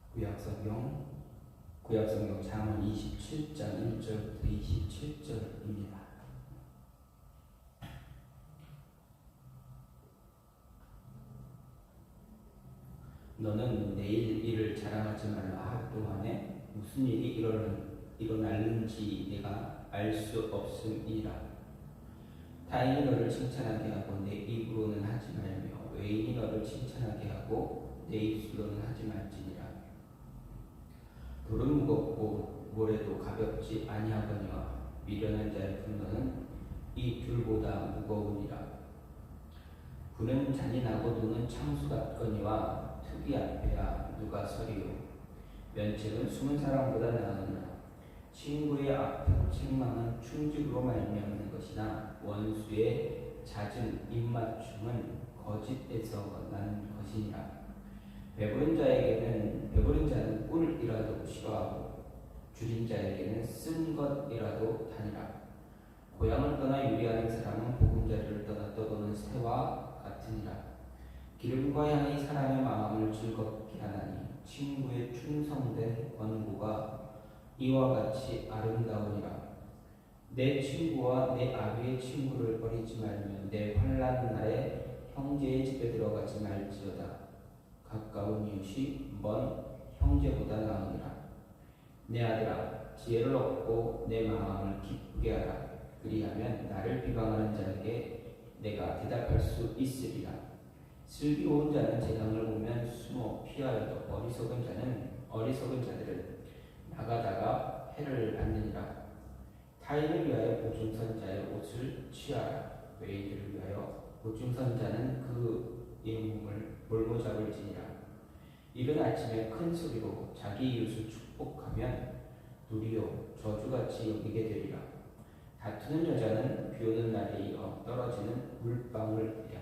구약성경 잠언 27장 1절부터 27절입니다. 너는 내일 일을 자랑하지 말라 할 동안에 무슨 일이 일어날는지 내가 알 수 없음이라. 타인이 너를 칭찬하게 하고 내 입으로는 하지 말며 외인이 너를 칭찬하게 하고 내 입술로는 하지 말지니라. 돌은 무겁고 모래도 가볍지 아니하거니와 미련한 자의 분노는 이 둘보다 무거우니라. 부는 잔인하고 노는 창수 같거니와 투기 앞에야 누가 서리요. 면책은 숨은 사람보다 나으나 친구의 앞에 책망은 충직으로 말미암는 것이나 원수의 잦은 입맞춤은 거짓에서 난 것이니라. 배부른 자는 꿀이라도 싫어하고 줄인 자에게는 쓴 것이라도 다니라. 고향을 떠나 유리하는 사람은 보금자리를 떠나 떠도는 새와 같으니라. 기름과 향이 사람의 마음을 즐겁게 하나니 친구의 충성된 권고가 이와 같이 아름다우니라. 내 친구와 내 아비의 친구를 버리지 말며 내 환난 날에 형제의 집에 들어가지 말지어다. 가까운 이웃이 먼 형제보다 나으니라. 내 아들아, 지혜를 얻고 내 마음을 기쁘게 하라. 그리하면 나를 비방하는 자에게 내가 대답할 수 있으리라. 슬기로운 자는 재앙을 보면 숨어 피하여도 어리석은 자들은 나가다가 해를 받느니라. 타인을 위하여 보증선자의 옷을 취하라. 외인들을 위하여 보증선자는 그의 몸을 몰고 잡을지니라. 이른 아침에 큰 소리로 자기 이웃을 축복하면 누리요 저주같이 여기게 되리라. 다투는 여자는 비오는 날에 이어 떨어지는 물방울이야.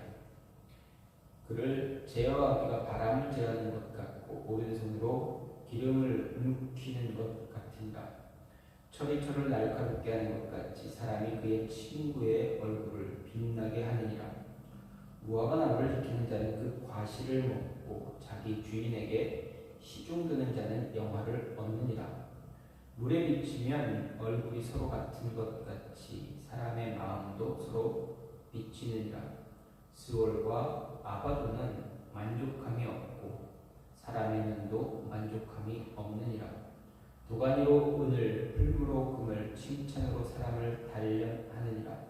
그를 제어하기가 바람을 제어하는 것 같고 오른손으로 기름을 움키는 것 같으니라. 철이 날카롭게 하는 것 같이 사람이 그의 친구의 얼굴을 빛나게 하느니라. 무화과 나무를 지키는 자는 그 과실을 먹고 자기 주인에게 시중드는 자는 영화를 얻느니라. 물에 비치면 얼굴이 서로 같은 것 같이 사람의 마음도 서로 비치느니라. 스올과 아바도는 만족함이 없고 사람의 눈도 만족함이 없느니라. 도가니로 은을 풀무로 금을 칭찬으로 사람을 단련하느니라.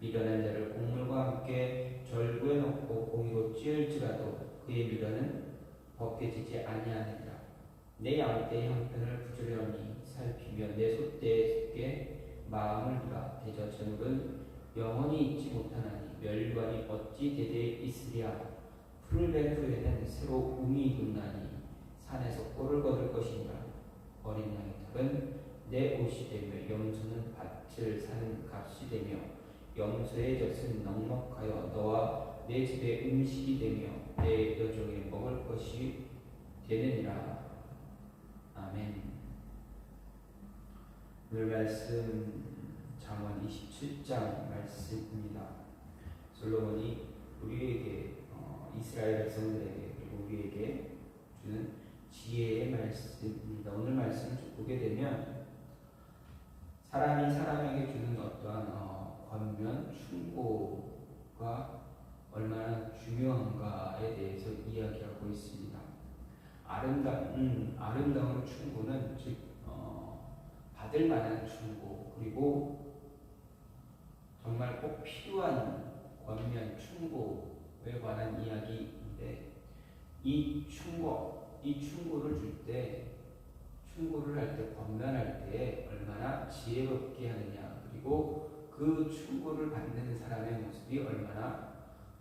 미련한 자를 곡물과 함께 절구에 넣고 공이로 찌을지라도 그의 미련은 벗겨지지 아니하느니라. 내 양떼의 형편을 부지런히 살피며 내 소떼에게 마음을 두라. 대저 저녁은 영원히 잊지 못하나니 멸관이 어찌 대대에 있으랴. 풀을 낸 후에는 새로 움이 돋나니 산에서 꼴을 거둘 것이니라. 어린 양의 털은 내 옷이 되며 염소는 밭을 사는 값이 되며 염소의 젖은 넉넉하여 너와 내 집의 음식이 되며 내 여종의 먹을 것이 되느니라. 아멘. 오늘 말씀 잠언 27장 말씀입니다. 솔로몬이 우리에게 이스라엘 백성들에게 그리고 우리에게 주는 지혜의 말씀입니다. 오늘 말씀을 보게 되면 사람이 사람에게 주는 어떠한 권면, 충고가 얼마나 중요한가에 대해서 이야기하고 있습니다. 아름다운 충고는 즉 받을 만한 충고, 그리고 정말 꼭 필요한 권면, 충고에 관한 이야기인데 이 충고를 줄 때, 충고를 할 때, 권면할 때 얼마나 지혜롭게 하느냐, 그리고 그 충고를 받는 사람의 모습이 얼마나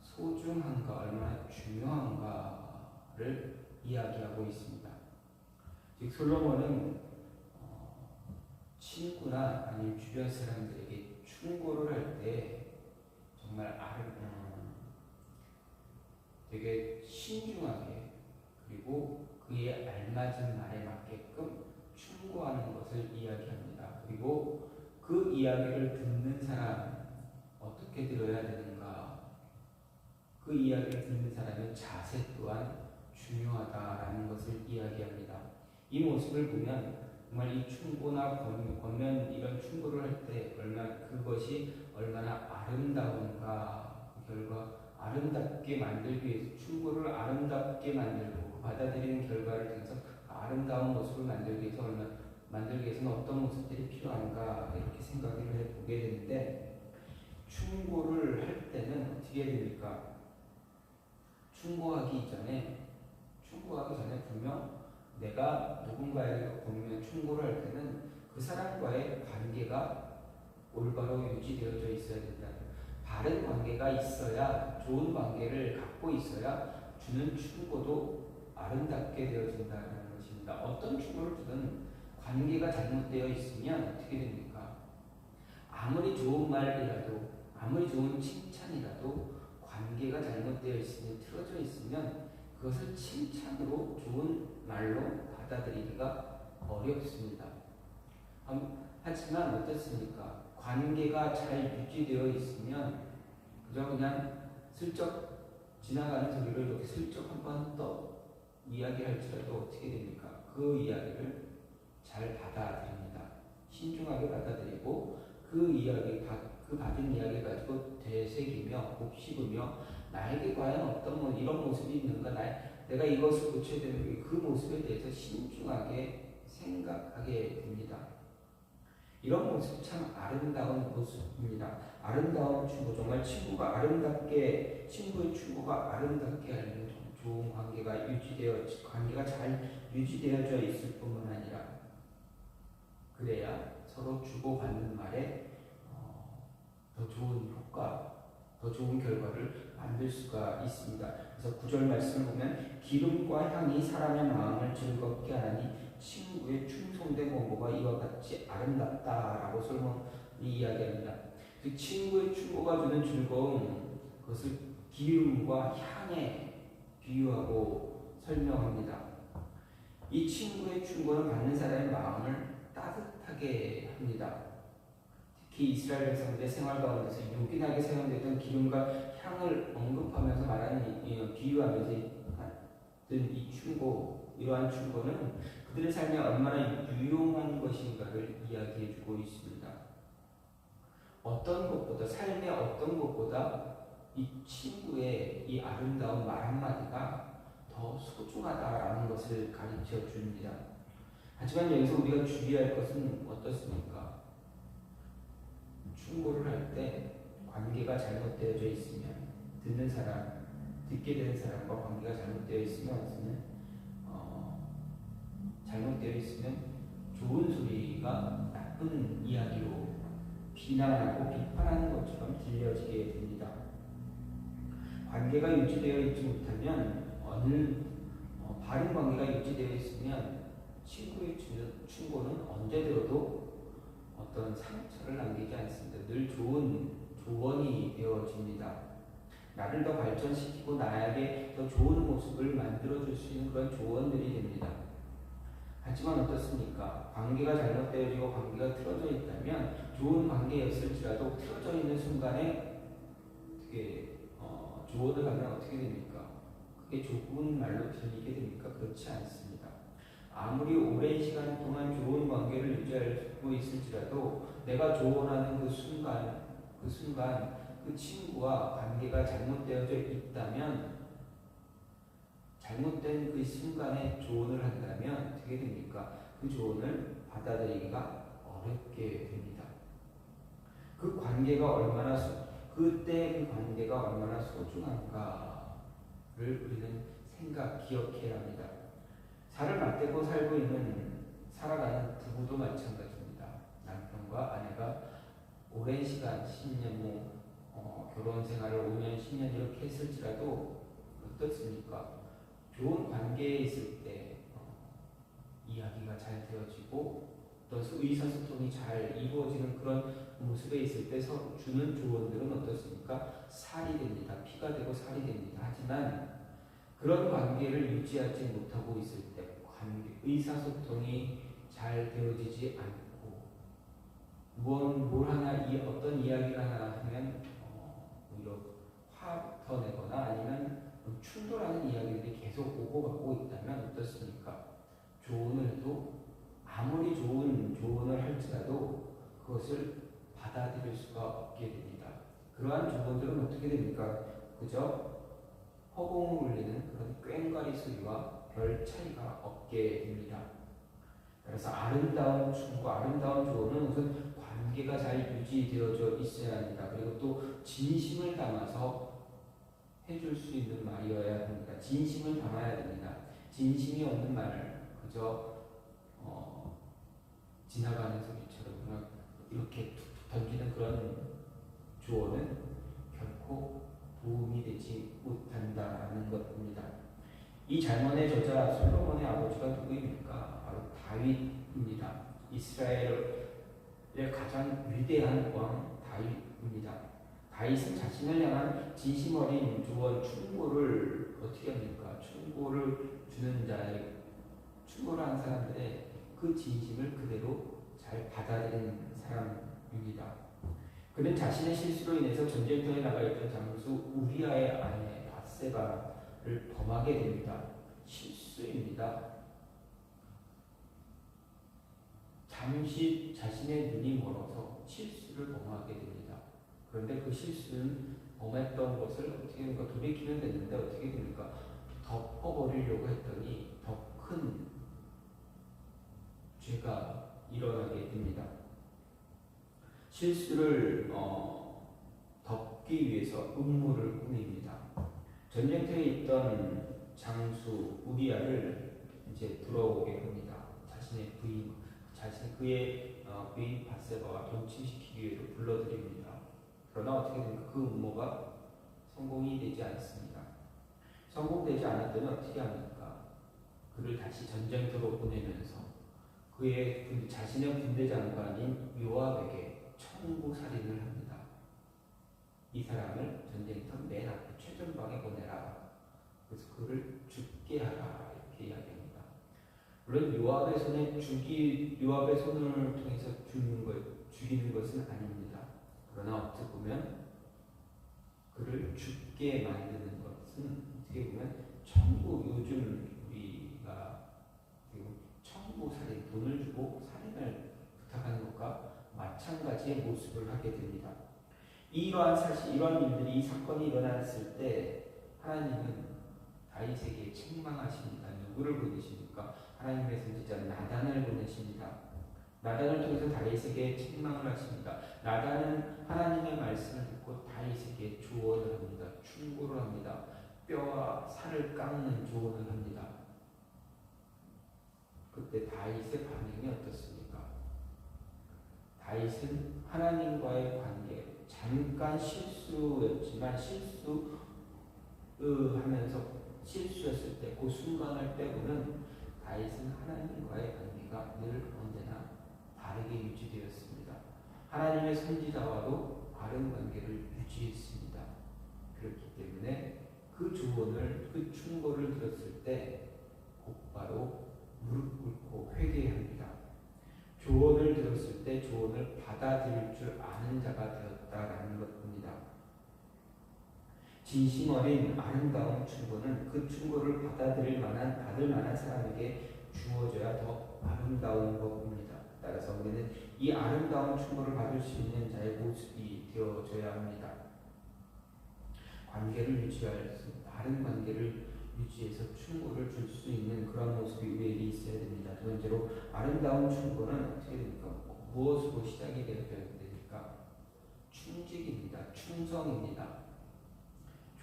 소중한가, 얼마나 중요한가를 이야기하고 있습니다. 즉 솔로몬은 친구나 아니면 주변 사람들에게 충고를 할 때 정말 되게 신중하게 그리고 그에 알맞은 말에 맞게끔 충고하는 것을 이야기합니다. 그리고 그 이야기를 듣는 사람 어떻게 들어야 되는가, 그 이야기를 듣는 사람의 자세 또한 중요하다라는 것을 이야기합니다. 이 모습을 보면 정말 이 충고나 권면 이런 충고를 할 때 그것이 얼마나 아름다운가, 결과 아름답게 만들기 위해서 충고를 아름답게 만들고 받아들이는 결과를 통해서 아름다운 모습을 만들기 위해서는 어떤 모습들이 필요한가 이렇게 생각을 해보게 되는데, 충고를 할 때는 어떻게 해야 됩니까? 충고하기 전에 분명 내가 누군가에게 충고를 할 때는 그 사람과의 관계가 올바로 유지되어져 있어야 된다. 바른 관계가 있어야, 좋은 관계를 갖고 있어야 주는 충고도 아름답게 되어진다는 것입니다. 어떤 충고를 주든 관계가 잘못되어 있으면 어떻게 됩니까? 아무리 좋은 말이라도, 아무리 좋은 칭찬이라도 관계가 잘못되어 있으면, 틀어져 있으면 그것을 칭찬으로, 좋은 말로 받아들이기가 어렵습니다. 하지만 어떻습니까? 관계가 잘 유지되어 있으면 그저 그냥 슬쩍 지나가는 소리를 이렇게 슬쩍 한번 더 이야기할지라도 어떻게 됩니까? 그 이야기를 잘 받아들입니다. 신중하게 받아들이고 그 받은 이야기를 가지고 되새기며 곱씹으며 나에게 과연 어떤 이런 모습이 있는가, 내가 이것을 고쳐야 되는 그 모습에 대해서 신중하게 생각하게 됩니다. 이런 모습 참 아름다운 모습입니다. 아름다운 충고, 정말 친구의 충고가 아름답게 하는 좋은 관계가 잘 유지되어져 있을 뿐만 아니라, 그래야 서로 주고받는 말에 더 좋은 효과, 더 좋은 결과를 만들 수가 있습니다. 그래서 9절 말씀을 보면 기름과 향이 사람의 마음을 즐겁게 하니 친구의 충성된 공고가 이와 같이 아름답다라고 솔로몬이 이야기합니다. 그 친구의 충고가 주는 즐거움, 그것을 기름과 향에 비유하고 설명합니다. 이 친구의 충고는 받는 사람의 마음을 따뜻하게 합니다. 특히 이스라엘 백성들의 생활 가운데서 요긴하게 사용되던 기름과 향을 언급하면서 비유하면서 이 충고, 이러한 충고는 그들의 삶에 얼마나 유용한 것인가를 이야기해주고 있습니다. 삶의 어떤 것보다 이 친구의 이 아름다운 말 한마디가 더 소중하다라는 것을 가르쳐 줍니다. 하지만 여기서 우리가 주의할 것은 어떻습니까? 충고를 할 때 관계가 잘못되어져 있으면, 듣게 되는 사람과 관계가 잘못되어 있으면 좋은 소리가 나쁜 이야기로 비난하고 비판하는 것처럼 들려지게 됩니다. 관계가 유지되어 있지 못하면, 바른 관계가 유지되어 있으면 친구의 충고는 언제 들어도 어떤 상처를 남기지 않습니다. 늘 좋은 조언이 되어집니다. 나를 더 발전시키고 나에게 더 좋은 모습을 만들어줄 수 있는 그런 조언들이 됩니다. 하지만 어떻습니까? 관계가 잘못되어지고 관계가 틀어져 있다면, 좋은 관계였을지라도 틀어져 있는 순간에 조언을 하면 어떻게 됩니까? 그게 좋은 말로 들리게 됩니까? 그렇지 않습니다. 아무리 오랜 시간 동안 좋은 관계를 유지하고 있을지라도 내가 조언하는 그 순간 그 친구와 관계가 잘못되어져 있다면, 잘못된 그 순간에 조언을 한다면 어떻게 됩니까? 그 조언을 받아들이기가 어렵게 됩니다. 그때 그 관계가 얼마나 소중한가를 우리는 기억해야 합니다. 살을 맞대고 살아가는 부부도 마찬가지입니다. 남편과 아내가 오랜 시간, 10년, 결혼 생활을 5년, 10년 이렇게 했을지라도 어떻습니까? 좋은 관계에 있을 때 이야기가 잘 되어지고 또 의사소통이 잘 이루어지는 그런 모습에 있을 때 서로 주는 조언들은 어떻습니까? 살이 됩니다. 피가 되고 살이 됩니다. 하지만 그런 관계를 유지하지 못하고 있을 때, 의사소통이 잘 되어지지 않고 어떤 이야기를 하나 하면 오히려 화부터 내거나 아니면 충돌하는 이야기들이 계속 오고 가고 있다면 어떻습니까? 조언을 해도 아무리 좋은 조언을 할지라도 그것을 받아들일 수가 없게 됩니다. 그러한 조언들은 어떻게 됩니까? 그저 허공을 울리는 그런 꽹과리 소리와 별 차이가 없게 됩니다. 그래서 아름다운 충고, 아름다운 조언은 우선 관계가 잘 유지되어져 있어야 합니다. 그리고 또 진심을 담아서 해줄 수 있는 말이어야 합니다. 진심을 담아야 됩니다. 진심이 없는 말을 그저 지나가는 소리처럼 이렇게 던지는 그런 조언은 결코 도움이 되지 못한다는 것입니다. 이 잘못의 저자 솔로몬의 아버지가 누구입니까? 바로 다윗입니다. 이스라엘의 가장 위대한 왕 다윗입니다. 다윗은 자신을 향한 진심 어린 조언, 충고를 어떻게 합니까? 충고를 주는 자의, 충고를 하는 사람들의 그 진심을 그대로 잘 받아들이는 사람입니다. 그는 자신의 실수로 인해서 전쟁터에 나가 있던 장수 우리아의 아내 밧세바를 범하게 됩니다. 실수입니다. 잠시 자신의 눈이 멀어서 실수를 범하게 됩니다. 그런데 그 실수는 범했던 것을 어떻게 됩니까? 돌이키면 됐는데 어떻게 됩니까? 덮어버리려고 했더니 더 큰 죄가 일어나게 됩니다. 실수를 덮기 위해서 음모를 꾸밉니다. 전쟁터에 있던 장수 우리아를 이제 들어오게 합니다. 자신의 부인, 그의 부인 밧세바와 동침시키기 위해서 불러들입니다. 그러나 어떻게 됩니까? 그 음모가 성공이 되지 않습니다. 성공되지 않을 때는 어떻게 합니까? 그를 다시 전쟁터로 보내면서 그의 자신의 군대 장관인 요압에게 청부살인을 합니다. 이 사람을 전쟁터 맨 앞에 최전방에 보내라. 그래서 그를 죽게 하라. 이렇게 이야기합니다. 물론 요압의 손을 통해서 죽이는 것은 아닙니다. 그러나 어떻게 보면 그를 죽게 만드는 것은 어떻게 보면 요즘 우리가 청부살인, 돈을 주고 살인을 부탁하는 것과 마찬가지의 모습을 하게 됩니다. 이러한 일들이, 이 사건이 일어났을 때 하나님은 다윗에게 책망하십니다. 누구를 보내십니까? 하나님의 선지자 나단을 보내십니다. 나단을 통해서 다윗에게 책망을 하십니다. 나단은 하나님의 말씀을 듣고 다윗에게 조언을 합니다. 충고를 합니다. 뼈와 살을 깎는 조언을 합니다. 그때 다윗의 반응이 어떻습니까? 다윗은 하나님과의 관계, 잠깐 실수였지만 실수했을 때 그 순간을 빼고는 다윗은 하나님과의 관계가 늘 언제나 바르게 유지되었습니다. 하나님의 선지자와도 바른 관계를 유지했습니다. 그렇기 때문에 그 조언을, 그 충고를 들었을 때 곧바로 무릎 꿇고 회개합니다. 조언을 들었을 때 조언을 받아들일 줄 아는 자가 되었다라는 것입니다. 진심 어린 아름다운 충고는 그 충고를 받을 만한 사람에게 주어져야 더 아름다운 것입니다. 따라서 우리는 이 아름다운 충고를 받을 수 있는 자의 모습이 되어져야 합니다. 관계를 유지할 수, 바른 관계를 유지해서 충고를 줄 수 있는 그런 모습이 우리에게 있어야 됩니다. 두 번째로 아름다운 충고는 어떻게 됩니까? 무엇으로 시작이 되어야 됩니까? 충직입니다. 충성입니다.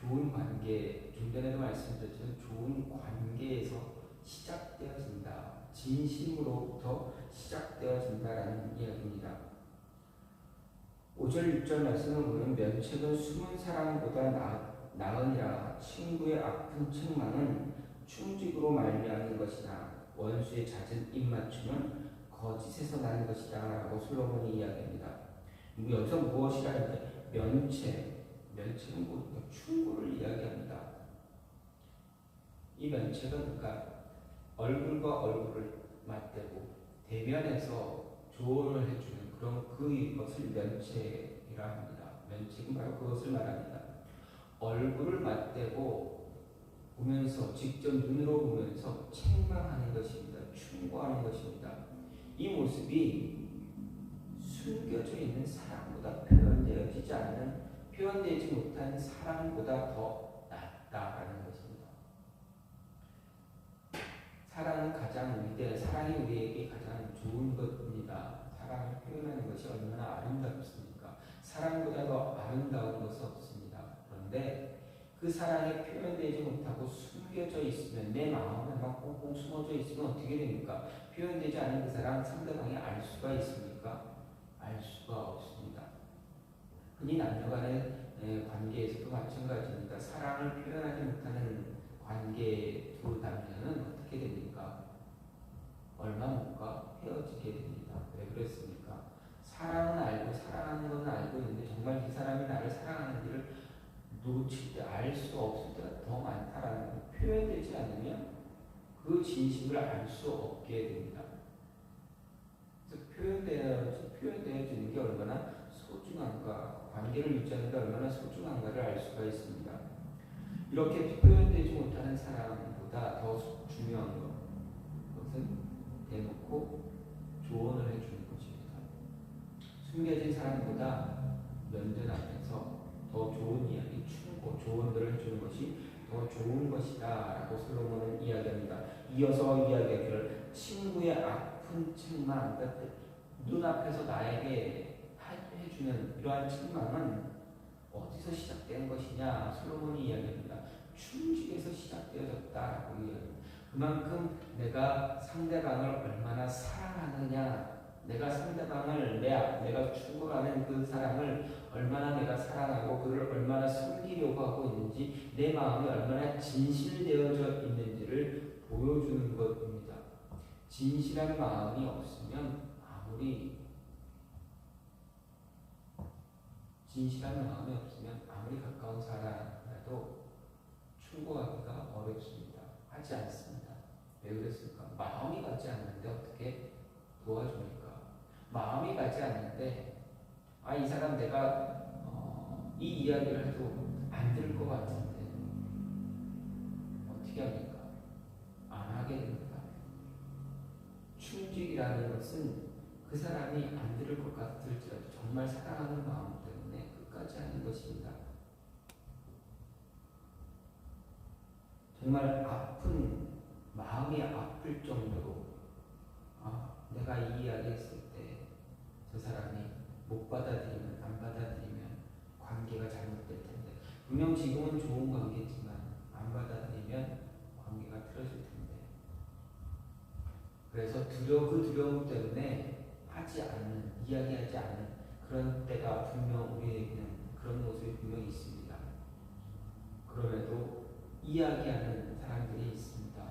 좋은 관계, 좀 전에도 말씀드렸지만 좋은 관계에서 시작되어진다. 진심으로부터 시작되어진다라는 이야기입니다. 5절 6절 말씀을 보면 면책은 숨은 사랑보다 나으니라. 친구의 아픈 책망은 충직으로 말미암는 것이다. 원수의 잦은 입맞춤은 거짓에서 나는 것이다 라고 솔로몬이 이야기합니다. 여기서 무엇이라 하는데 면책은 뭐 충고를 이야기합니다. 이 면책은 그러니까 얼굴과 얼굴을 맞대고 대면에서 조언을 해주는 그것을 면책이라 합니다. 면책은 바로 그것을 말합니다. 얼굴을 맞대고 보면서 직접 눈으로 보면서 책망하는 것입니다. 충고하는 것입니다. 이 모습이 숨겨져 있는 사랑보다 표현되지 못한 사랑보다 더 낫다라는 것입니다. 사랑은 가장 위대한, 사랑이 우리에게 가장 좋은 것입니다. 사랑을 표현하는 것이 얼마나 아름답습니까? 사랑보다 더 아름다운 것은 없습니다. 그런데 그 사랑이 표현되지 못하고 숨겨져 있으면, 내 마음에 막 꽁꽁 숨어져 있으면 어떻게 됩니까? 표현되지 않은 그 사랑 상대방이 알 수가 있습니까? 알 수가 없습니다. 흔히 남녀간의 관계에서도 마찬가지입니다. 사랑을 표현하지 못하는 관계 두 남녀는 어떻게 됩니까? 얼마 못 가 헤어지게 됩니다. 왜 그랬습니까? 사랑은 알고, 사랑하는 건 알고 있는데 정말 이 사람이 나를 사랑하는지를 놓칠 때, 알 수 없을 때가 더 많다라는 거. 표현되지 않으면 그 진심을 알 수 없게 됩니다. 그래서 표현되어지는 게 얼마나 소중한가, 관계를 유지하는 게 얼마나 소중한가를 알 수가 있습니다. 이렇게 표현되지 못하는 사람보다 더 중요한 것은 대놓고 조언을 해주는 것입니다. 숨겨진 사람보다 면전 앞에서 더 좋은 이야기, 충고, 조언들을 해주는 것이 더 좋은 것이다 라고 솔로몬은 이야기합니다. 이어서 이야기하기를 친구의 아픈 책망, 그러니까 눈앞에서 나에게 해주는 이러한 책망은 어디서 시작된 것이냐, 솔로몬이 이야기합니다. 충직에서 시작되어졌다라고 이야기합니다. 그만큼 내가 상대방을 얼마나 사랑하느냐, 내가 상대방을 내가 충고하는 그 사람을 얼마나 내가 사랑하고 그를 얼마나 섬기려고 하고 있는지, 내 마음이 얼마나 진실되어져 있는지를 보여주는 것입니다. 진실한 마음이 없으면 아무리 가까운 사람이라도 충고하기가 어렵습니다. 하지 않습니다. 왜 그랬을까? 마음이 가지 않는데 어떻게 도와줍니까? 마음이 가지 않는데, 이 사람 내가 이 이야기를 해도 안 들을 것 같은데 어떻게 합니까? 안 하게 됩니다. 충직이라는 것은 그 사람이 안 들을 것 같을지라도 정말 사랑하는 마음 때문에 끝까지 하는 것입니다. 정말 마음이 아플 정도로 내가 이 이야기 했을 때 저 사람이 못 받아들이면, 안 받아들이면 관계가 잘못될 텐데, 분명 지금은 좋은 관계지만 안 받아들이면 관계가 틀어질 텐데, 그래서 그 두려움 때문에 이야기하지 않는 그런 때가 분명 우리에게는, 그런 모습이 분명히 있습니다. 그럼에도 이야기하는 사람들이 있습니다.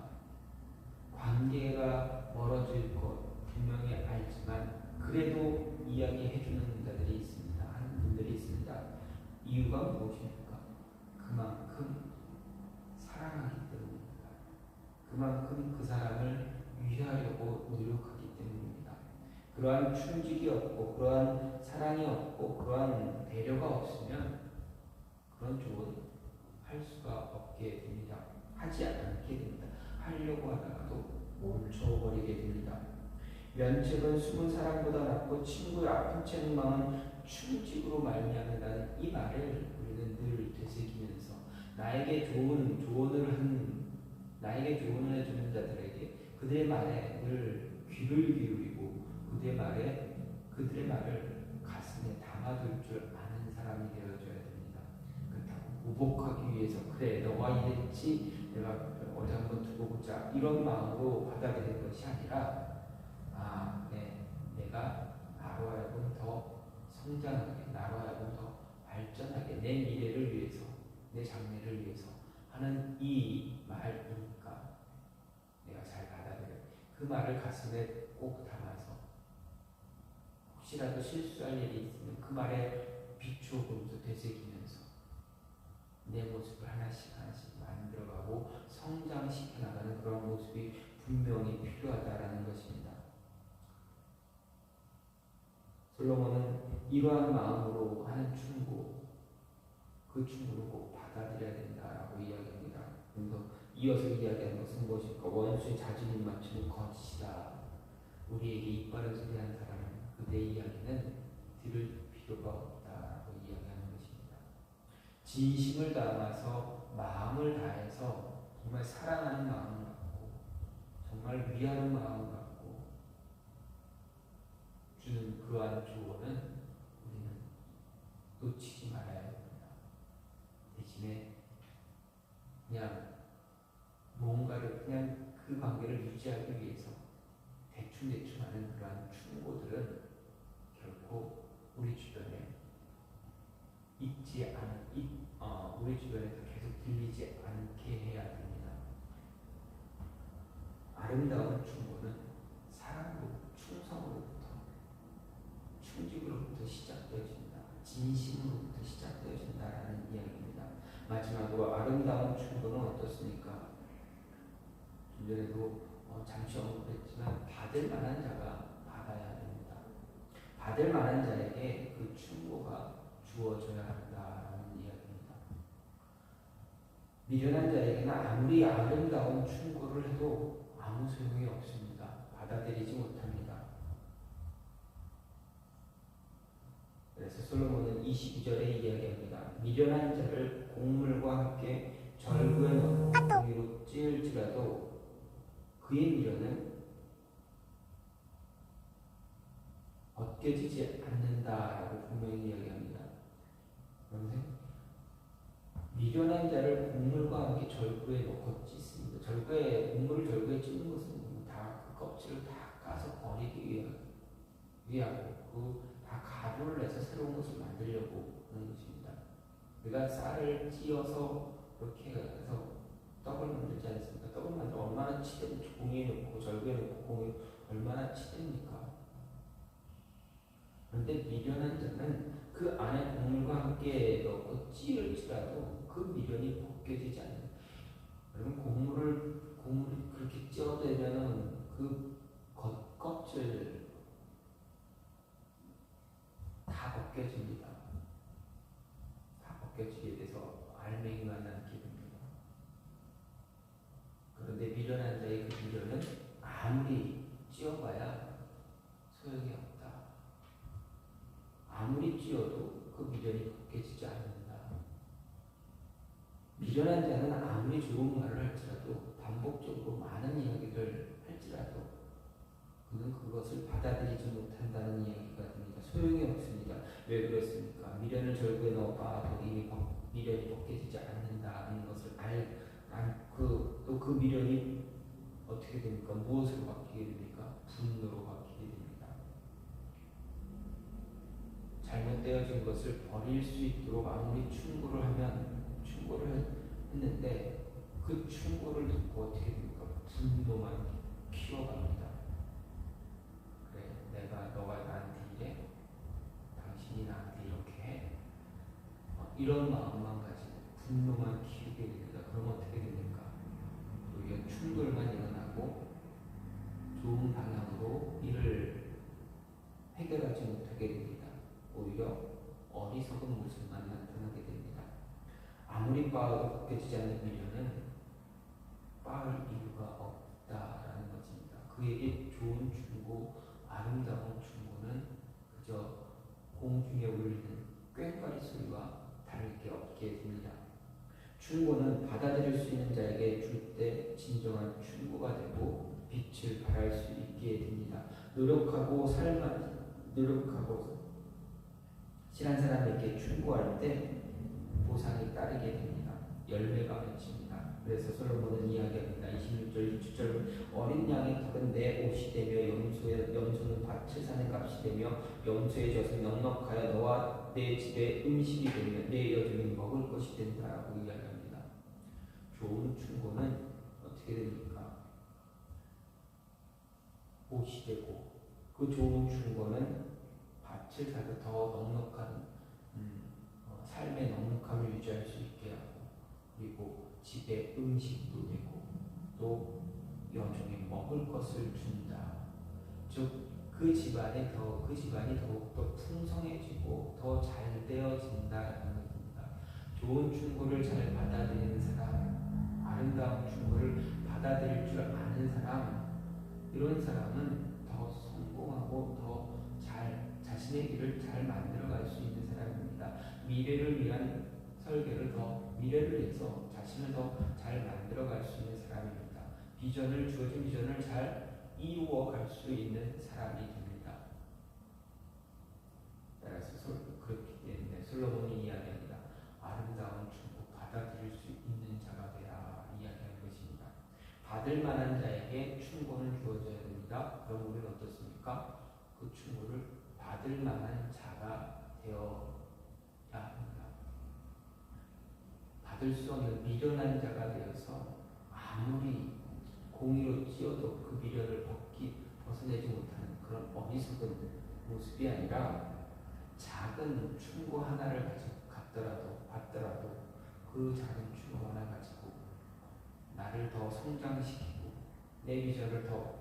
관계가 멀어질 것 분명히 알지만 그래도 이야기해주는 자들이 있습니다. 하는 분들이 있습니다. 이유가 무엇입니까? 그만큼 사랑하기 때문입니다. 그만큼 그 사람을 위하려고 노력하기 때문입니다. 그러한 충직이 없고, 그러한 사랑이 없고, 그러한 배려가 없으면 그런 조언 할 수가 없게 됩니다. 하지 않게 됩니다. 하려고 하다가도 멈춰버리게 됩니다. 면책은 숨은 사람보다 낫고 친구의 아픈 책망은 충직으로 말미암는다는 이 말을 우리는 늘 되새기면서 나에게 조언을 해주는 자들에게 그들의 말에 늘 귀를 기울이고 그들의 말을 가슴에 담아둘 줄 아는 사람이 되어줘야 됩니다. 그렇다고 보복하기 위해서 그래 너가 이랬지 내가 어디 한번 두고 보자 이런 마음으로 받아들이는 것이 아니라 내가 나로 하여금 더 성장하게, 나로 하여금 더 발전하게, 내 미래를 위해서, 내 장래를 위해서 하는 이 말이니까 내가 잘 받아들여. 그 말을 가슴에 꼭 담아서 혹시라도 실수할 일이 있으면 그 말에 비추어 보면서 되새기면서 내 모습을 하나씩 만들어가고 성장시켜 나가는 그런 모습이 분명히 필요하다라는 것입니다. 솔로몬은 이러한 마음으로 하는 충고, 그 충고를 꼭 받아들여야 된다라고 이야기합니다. 그래서 이어서 이야기하는 것은 무엇일까? 원수의 자존심 맞추는 거짓이다. 우리에게 입바른 소리 하는 사람은 그대 이야기는 들을 필요가 없다라고 이야기하는 것입니다. 진심을 담아서 마음을 다해서 정말 사랑하는 마음을 갖고 정말 위하는 마음을 갖고 주는 그러한 조언은 우리는 놓치지 말아야 합니다. 대신에 그냥 뭔가를 그냥 그 관계를 유지하기 위해서 대충 하는 그러한 충고들은 결코 우리 주변에 우리 주변에서 계속 들리지 않게 해야 됩니다. 아름다운 충고는 사랑으로, 충성으로부터, 충직으로부터 시작되어진다. 진심으로부터 시작되어진다라는 이야기입니다. 마지막으로 아름다운 충고는 어떻습니까? 좀 전에도 잠시 언급했지만 받을 만한 자가 받아야 됩니다. 받을 만한 자에게 그 충고가 주어져야 한다라는 이야기입니다. 미련한 자에게는 아무리 아름다운 충고를 해도 아무 소용이 없습니다. 받아들이지 못합니다. 그래서 솔로몬은 22절에 이야기합니다. 미련한 자를 곡물과 함께 절구에 넣고 공이로 찌을지라도 그의 미련은 벗겨지지 않는다라고 분명히 이야기합니다. 그런데 미련한 자를 곡물과 함께 절구에 넣고 찢습니다. 곡물을 절구에 찢는 것은 다 그 껍질을 다 까서 버리기 위하고 다 가루를 내서 새로운 것을 만들려고 하는 것입니다. 우리가 쌀을 찧어서 이렇게 해서 떡을 만들지 않습니까? 떡을 만들어 얼마나 치대 공에 넣고 절구에 넣고 공에 얼마나 치댑니까? 그런데 미련한 자는 그 안에 곡물과 함께 넣고 찌을지라도 그 미련이 벗겨지지 않는. 여러분 곡물이 그렇게 찌어대면은 그 겉껍질 다 벗겨집니다. 다 벗겨지게 돼서 알맹이만 남게 됩니다. 그런데 미련한 자의 그 미련은 아무리 찌어봐야 소용이 없다. 아무리 찌어도 그 미련이 벗겨지지 않는다. 미련한 자는 아무리 좋은 말을 할지라도 반복적으로 많은 이야기를 할지라도 그는 그것을 받아들이지 못한다는 이야기가 됩니다. 소용이 없습니다. 왜 그렇습니까? 미련을 절구에 넣어봐도 이미 미련이 벗겨지지 않는다는 것을 또 그 미련이 어떻게 됩니까? 무엇으로 바뀌게 됩니까? 분노로 바뀌게 됩니다. 잘못되어진 것을 버릴 수 있도록 아무리 충고를 했는데 그 충고를 듣고 어떻게 됩니까? 분노만 키워갑니다. 그래, 내가 너가 나한테 이래, 당신이 나한테 이렇게 해, 이런 마음만 가지고 분노만 키우게 됩니다. 그럼 어떻게 됩니까? 오히려 충돌만 일어나고 좋은 방향으로 일을 해결하지 못하게 됩니다. 오히려 어리석은 모습만 나타나게 됩니다. 아무리 빻아도 벗겨지지 않는 미련은 빻을 이유가 없다라는 것입니다. 그에게 좋은 충고, 아름다운 충고는 그저 공중에 울리는 꽹과리 소리와 다를 게 없게 됩니다. 충고는 받아들일 수 있는 자에게 줄 때 진정한 충고가 되고 빛을 발할 수 있게 됩니다. 노력하고 실한 사람에게 충고할 때 보상이 따르게 됩니다. 열매가 맺힙니다. 그래서 솔로몬은 이야기합니다. 26절, 27절 어린 양의 털은 내 옷이 되며 염소는 밭을 사는 값이 되며 염소의 젖은 넉넉하여 너와 내 집의 음식이 되며 내 여종이 먹을 것이 된다라고 이야기합니다. 좋은 충고는 어떻게 됩니까? 옷이 되고 그 좋은 충고는 밭을 사서 더 넉넉한 삶의 넉넉함을 유지할 수 있게 하고 그리고 집에 음식도 되고 또 여종이 먹을 것을 준다. 즉 그 집안이 더욱더 풍성해지고 더 잘 되어진다는 것입니다. 좋은 충고를 잘 받아들이는 사람, 아름다운 충고를 받아들일 줄 아는 사람, 이런 사람은 더 성공하고 더 자신의 길을 잘 만들어갈 수 있는 사람입니다. 미래를 위한 설계를 미래를 위해서 자신을 더 잘 만들어갈 수 있는 사람입니다. 주어진 비전을 잘 이루어갈 수 있는 사람이 됩니다. 따라서 그렇기 때문에 솔로몬이 이야기합니다. 아름다운 충고 받아들일 수 있는 자가 되라 이야기하는 것입니다. 받을 만한 자에게 충고는 주어져야 됩니다. 그럼 우리는 어떻습니까? 그 충고를 받을 만한 자가 되어야 합니다. 받을 수 없는 미련한 자가 되어서 아무리 공의로 찌어도 그 미련을 벗어내지 못하는 그런 어리석은 모습이 아니라 작은 충고 하나를 받더라도 그 작은 충고 하나 가지고 나를 더 성장시키고 내 비전을 더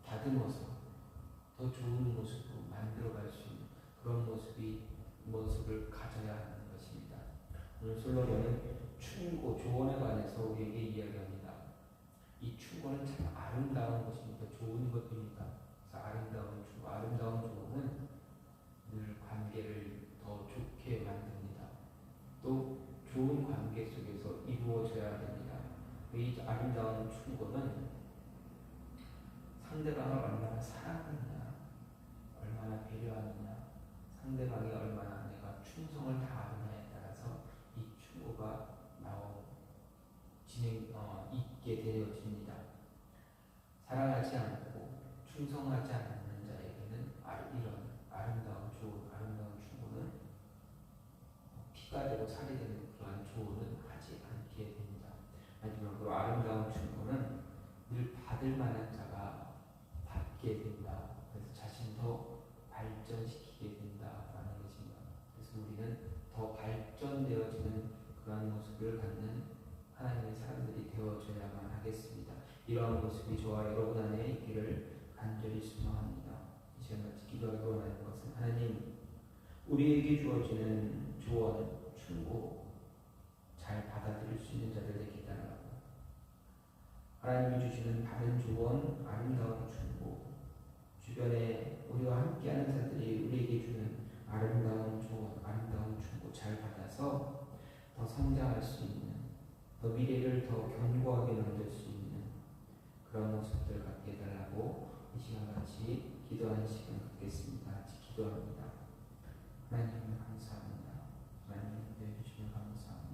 다듬어서 더 좋은 모습으로 만들어갈 수 있는 그런 모습을 가져야 하는 것입니다. 오늘 솔로몬은 충고, 조언에 관해서 우리에게 이야기합니다. 이 충고는 참 아름다운 것입니다. 좋은 것입니다. 그래서 아름다운 조언은 늘 관계를 더 좋게 만듭니다. 또 좋은 관계 속에서 이루어져야 됩니다. 이 아름다운 충고는 상대방을 얼마나 사랑하느냐, 얼마나 배려하느냐, 상대방이 얼마나 내가 충성을 다하느냐에 따라서 이 충고가 있게 되어집니다. 사랑하지 않고 충성하지 않는 자에게는 이런 아름다운 충고는 피가 되고 살이 되는 그러한 조언은 하지 않게 됩니다. 마지막으로 아름다운 충고는 늘 받을 만한 자가 받게 된다. 그래서 자신을 더 발전시키게 된다라는 것입니다. 그래서 우리는 더 발전되어지는 그러한 모습을 갖는 하나님의 사람들이 되어줘야만 하겠습니다. 이러한 모습이 저와 여러분 안에 있기를 간절히 소망합니다. 이 시간 같이 기도하기 원하는 것은 하나님, 우리에게 주어지는 조언, 충고 잘 받아들일 수 있는 자들 되게 달라고, 하나님이 주시는 바른 조언, 아름다운 충고, 주변에 우리와 함께하는 자들이 우리에게 주는 아름다운 조언, 아름다운 충고 잘 받아서 더 성장할 수 있는, 더 미래를 더 견고하게 만들 수 있는 그런 모습들 갖게 해달라고 이 시간 같이 기도하는 시간 갖겠습니다. 같이 기도합니다. 하나님 감사합니다. 하나님 인도해 주시면 감사합니다.